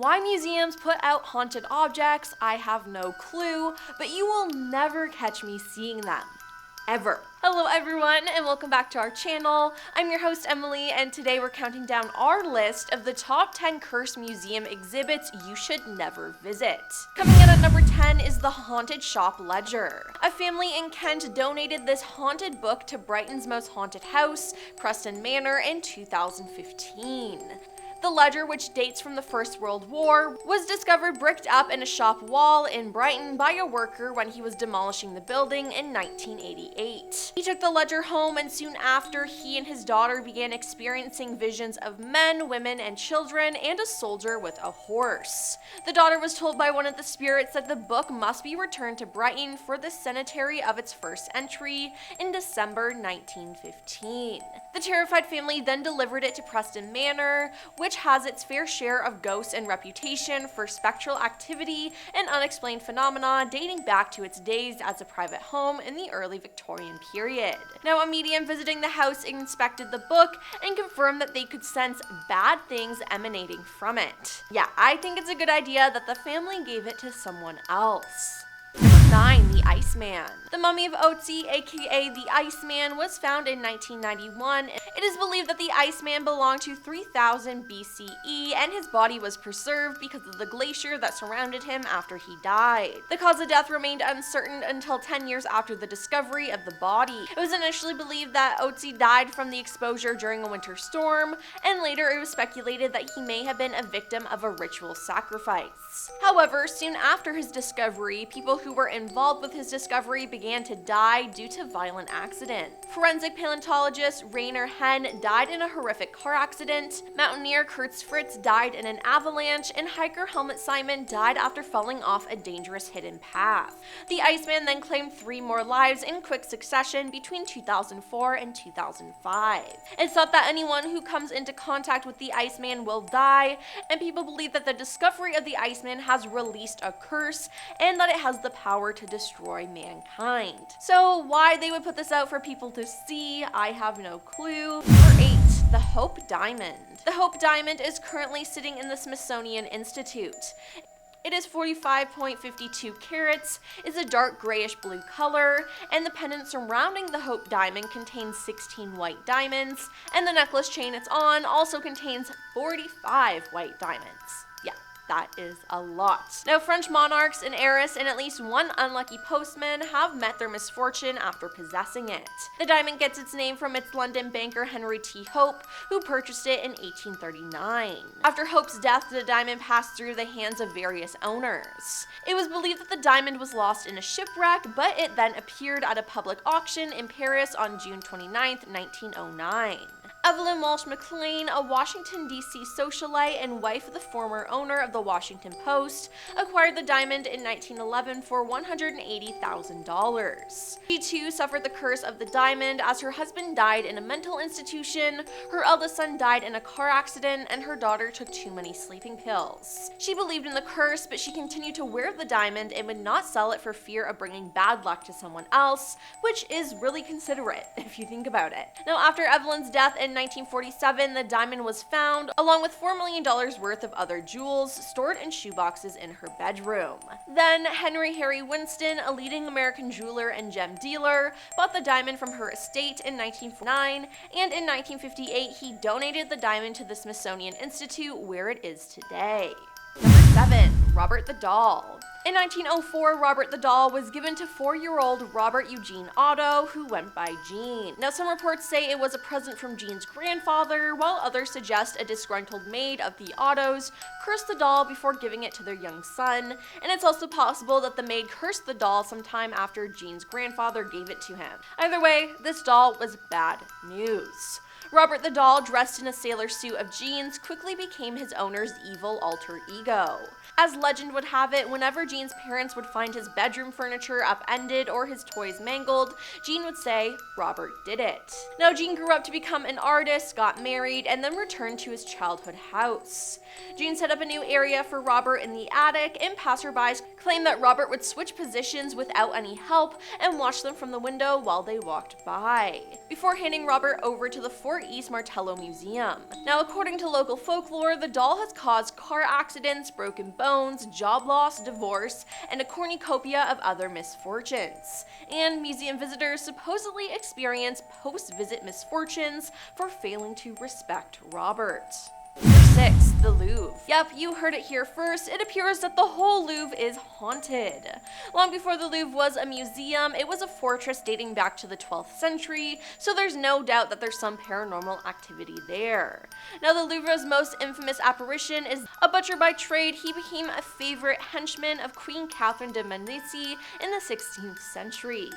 Why museums put out haunted objects, I have no clue, but you will never catch me seeing them. Ever. Hello everyone, and welcome back to our channel. I'm your host Emily, and today we're counting down our list of the top 10 cursed museum exhibits you should never visit. Coming in at number 10 is the Haunted Shop Ledger. A family in Kent donated this haunted book to Brighton's most haunted house, Preston Manor, in 2015. The ledger, which dates from the First World War, was discovered bricked up in a shop wall in Brighton by a worker when he was demolishing the building in 1988. He took the ledger home, and soon after, he and his daughter began experiencing visions of men, women, and children, and a soldier with a horse. The daughter was told by one of the spirits that the book must be returned to Brighton for the centenary of its first entry in December 1915. The terrified family then delivered it to Preston Manor, which has its fair share of ghosts and reputation for spectral activity and unexplained phenomena dating back to its days as a private home in the early Victorian period. Now, a medium visiting the house inspected the book and confirmed that they could sense bad things emanating from it. Yeah, I think it's a good idea that the family gave it to someone else. 9. The Iceman. The mummy of Otzi, aka the Iceman, was found in 1991. It is believed that the Iceman belonged to 3000 BCE, and his body was preserved because of the glacier that surrounded him after he died. The cause of death remained uncertain until 10 years after the discovery of the body. It was initially believed that Otzi died from the exposure during a winter storm, and later it was speculated that he may have been a victim of a ritual sacrifice. However, soon after his discovery, people who were involved with his discovery began to die due to violent accident. Forensic paleontologist Rainer Henn died in a horrific car accident, mountaineer Kurtz Fritz died in an avalanche, and hiker Helmut Simon died after falling off a dangerous hidden path. The Iceman then claimed 3 more lives in quick succession between 2004 and 2005. It's thought that anyone who comes into contact with the Iceman will die, and people believe that the discovery of the Iceman has released a curse and that it has the power to destroy mankind. So why they would put this out for people to see, I have no clue. Number 8. The Hope Diamond. The Hope Diamond is currently sitting in the Smithsonian Institute. It is 45.52 carats, is a dark grayish blue color, and the pendant surrounding the Hope Diamond contains 16 white diamonds, and the necklace chain it's on also contains 45 white diamonds. That is a lot. Now, French monarchs, an heiress, and at least one unlucky postman have met their misfortune after possessing it. The diamond gets its name from its London banker Henry T. Hope, who purchased it in 1839. After Hope's death, the diamond passed through the hands of various owners. It was believed that the diamond was lost in a shipwreck, but it then appeared at a public auction in Paris on June 29, 1909. Evelyn Walsh McLean, a Washington, D.C. socialite and wife of the former owner of the Washington Post, acquired the diamond in 1911 for $180,000. She too suffered the curse of the diamond as her husband died in a mental institution, her eldest son died in a car accident, and her daughter took too many sleeping pills. She believed in the curse, but she continued to wear the diamond and would not sell it for fear of bringing bad luck to someone else, which is really considerate if you think about it. Now, after Evelyn's death in 1947, the diamond was found, along with $4 million worth of other jewels, stored in shoeboxes in her bedroom. Then, Henry Harry Winston, a leading American jeweler and gem dealer, bought the diamond from her estate in 1949, and in 1958, he donated the diamond to the Smithsonian Institute, where it is today. Number 7. Robert the Doll. In 1904, Robert the Doll was given to 4-year-old Robert Eugene Otto, who went by Gene. Now, some reports say it was a present from Gene's grandfather, while others suggest a disgruntled maid of the Ottos cursed the doll before giving it to their young son, and it's also possible that the maid cursed the doll sometime after Gene's grandfather gave it to him. Either way, this doll was bad news. Robert the Doll, dressed in a sailor suit of Gene's, quickly became his owner's evil alter ego. As legend would have it, whenever Gene's parents would find his bedroom furniture upended or his toys mangled, Gene would say, "Robert did it." Now, Gene grew up to become an artist, got married, and then returned to his childhood house. Gene set up a new area for Robert in the attic, and passerbys claimed that Robert would switch positions without any help and watch them from the window while they walked by. Before handing Robert over to the fort East Martello Museum. Now, according to local folklore, the doll has caused car accidents, broken bones, job loss, divorce, and a cornucopia of other misfortunes. And museum visitors supposedly experience post-visit misfortunes for failing to respect Robert. Number 6. The Louvre. Yep, you heard it here first. It appears that the whole Louvre is haunted. Long before the Louvre was a museum, it was a fortress dating back to the 12th century, so there's no doubt that there's some paranormal activity there. Now, the Louvre's most infamous apparition is a butcher by trade. He became a favorite henchman of Queen Catherine de' Medici in the 16th century.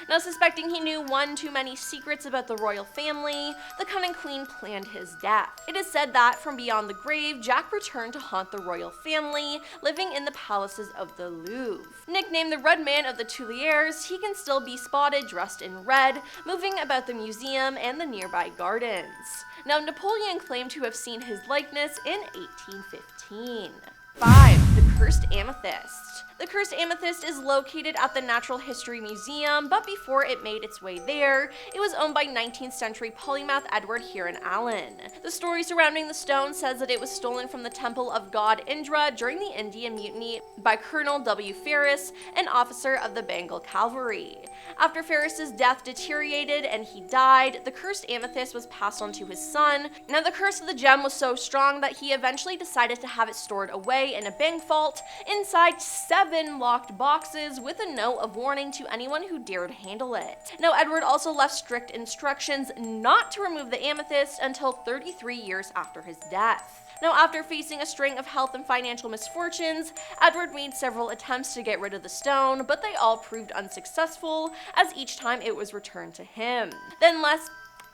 Now, suspecting he knew one too many secrets about the royal family, the cunning queen planned his death. It is said that from beyond the grave, Jack returned to haunt the royal family, living in the palaces of the Louvre. Nicknamed the Red Man of the Tuileries, he can still be spotted dressed in red, moving about the museum and the nearby gardens. Now, Napoleon claimed to have seen his likeness in 1815. 5. The Cursed Amethyst. The Cursed Amethyst is located at the Natural History Museum, but before it made its way there, it was owned by 19th century polymath Edward Heron Allen. The story surrounding the stone says that it was stolen from the temple of god Indra during the Indian Mutiny by Colonel W. Ferris, an officer of the Bengal Cavalry. After Ferris's death deteriorated and he died, the Cursed Amethyst was passed on to his son. Now, the curse of the gem was so strong that he eventually decided to have it stored away in a bank vault inside 7 locked boxes with a note of warning to anyone who dared handle it. Now, Edward also left strict instructions not to remove the amethyst until 33 years after his death. Now, after facing a string of health and financial misfortunes, Edward made several attempts to get rid of the stone, but they all proved unsuccessful, as each time it was returned to him. Then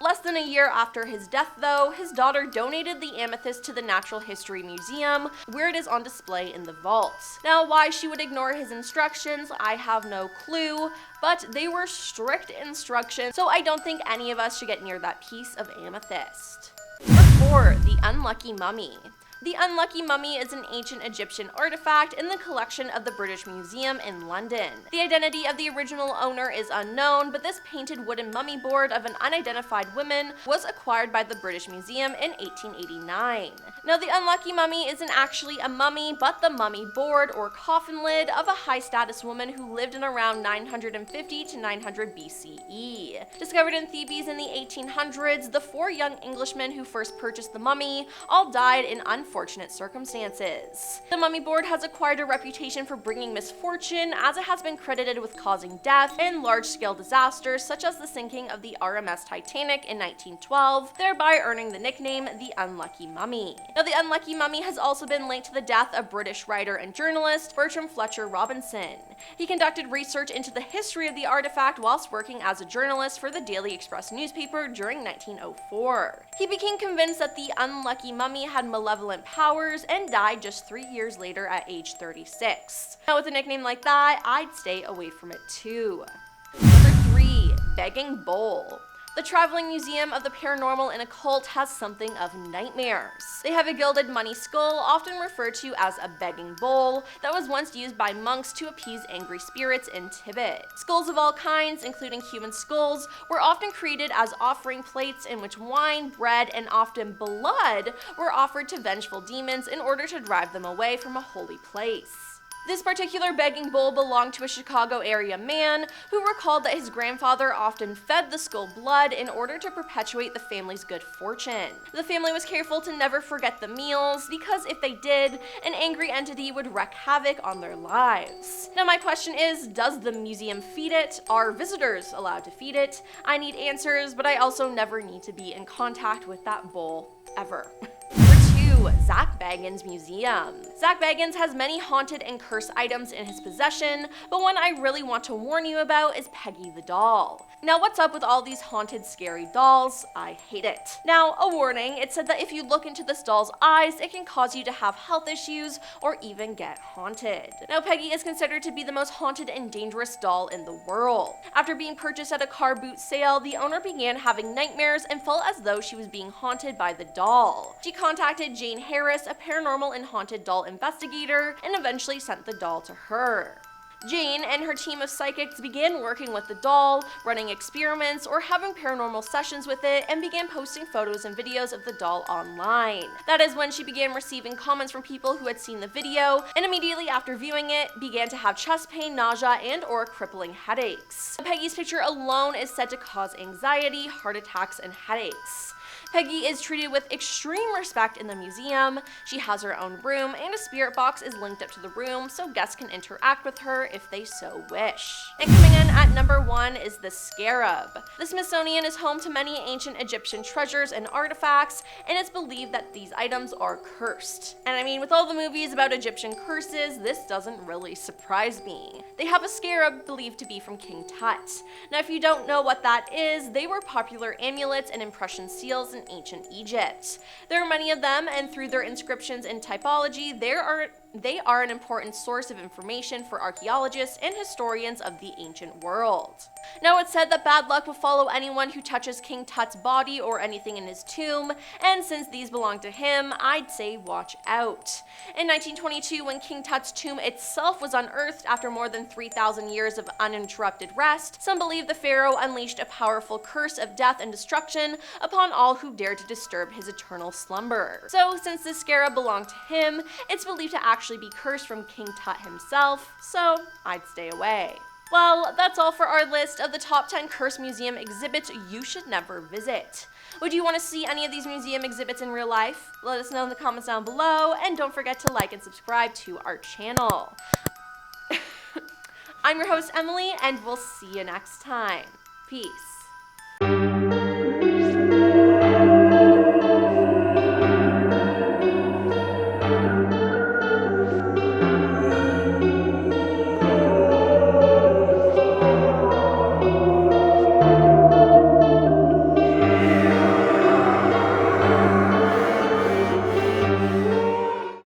Less than a year after his death, though, his daughter donated the amethyst to the Natural History Museum, where it is on display in the vault. Now, why she would ignore his instructions, I have no clue, but they were strict instructions, so I don't think any of us should get near that piece of amethyst. Number 4. The Unlucky Mummy. The Unlucky Mummy is an ancient Egyptian artifact in the collection of the British Museum in London. The identity of the original owner is unknown, but this painted wooden mummy board of an unidentified woman was acquired by the British Museum in 1889. Now, the Unlucky Mummy isn't actually a mummy, but the mummy board or coffin lid of a high-status woman who lived in around 950 to 900 BCE. Discovered in Thebes in the 1800s, the 4 young Englishmen who first purchased the mummy all died in unfortunate circumstances. The mummy board has acquired a reputation for bringing misfortune, as it has been credited with causing death and large-scale disasters such as the sinking of the RMS Titanic in 1912, thereby earning the nickname the Unlucky Mummy. Now, the Unlucky Mummy has also been linked to the death of British writer and journalist Bertram Fletcher Robinson. He conducted research into the history of the artifact whilst working as a journalist for the Daily Express newspaper during 1904. He became convinced that the Unlucky Mummy had malevolent powers and died just 3 years later at age 36. Now, with a nickname like that, I'd stay away from it too. Number 3. Begging Bowl. The Traveling Museum of the Paranormal and Occult has something of nightmares. They have a gilded money skull, often referred to as a begging bowl, that was once used by monks to appease angry spirits in Tibet. Skulls of all kinds, including human skulls, were often created as offering plates in which wine, bread, and often blood were offered to vengeful demons in order to drive them away from a holy place. This particular begging bowl belonged to a Chicago area man who recalled that his grandfather often fed the skull blood in order to perpetuate the family's good fortune. The family was careful to never forget the meals, because if they did, an angry entity would wreak havoc on their lives. Now, my question is, does the museum feed it? Are visitors allowed to feed it? I need answers, but I also never need to be in contact with that bowl, ever. Zak Bagans Museum. Zak Bagans has many haunted and cursed items in his possession, but one I really want to warn you about is Peggy the doll. Now, what's up with all these haunted, scary dolls? I hate it. Now, a warning, it said that if you look into this doll's eyes, it can cause you to have health issues or even get haunted. Now, Peggy is considered to be the most haunted and dangerous doll in the world. After being purchased at a car boot sale, the owner began having nightmares and felt as though she was being haunted by the doll. She contacted Jane Harris, a paranormal and haunted doll investigator, and eventually sent the doll to her. Jane and her team of psychics began working with the doll, running experiments, or having paranormal sessions with it, and began posting photos and videos of the doll online. That is when she began receiving comments from people who had seen the video, and immediately after viewing it, began to have chest pain, nausea, and/or crippling headaches. Peggy's picture alone is said to cause anxiety, heart attacks, and headaches. Peggy is treated with extreme respect in the museum. She has her own room, and a spirit box is linked up to the room so guests can interact with her if they so wish. And coming in at number 1 is the Scarab. The Smithsonian is home to many ancient Egyptian treasures and artifacts, and it's believed that these items are cursed. And I mean, with all the movies about Egyptian curses, this doesn't really surprise me. They have a scarab believed to be from King Tut. Now, if you don't know what that is, they were popular amulets and impression seals in ancient Egypt. There are many of them, and through their inscriptions and typology, they are an important source of information for archaeologists and historians of the ancient world. Now, it's said that bad luck will follow anyone who touches King Tut's body or anything in his tomb, and since these belong to him, I'd say watch out. In 1922, when King Tut's tomb itself was unearthed after more than 3,000 years of uninterrupted rest, some believe the pharaoh unleashed a powerful curse of death and destruction upon all who dared to disturb his eternal slumber. So, since this scarab belonged to him, it's believed to actually be cursed from King Tut himself, so I'd stay away. Well, that's all for our list of the top 10 cursed museum exhibits you should never visit. Would you want to see any of these museum exhibits in real life? Let us know in the comments down below, and don't forget to like and subscribe to our channel. I'm your host, Emily, and we'll see you next time. Peace.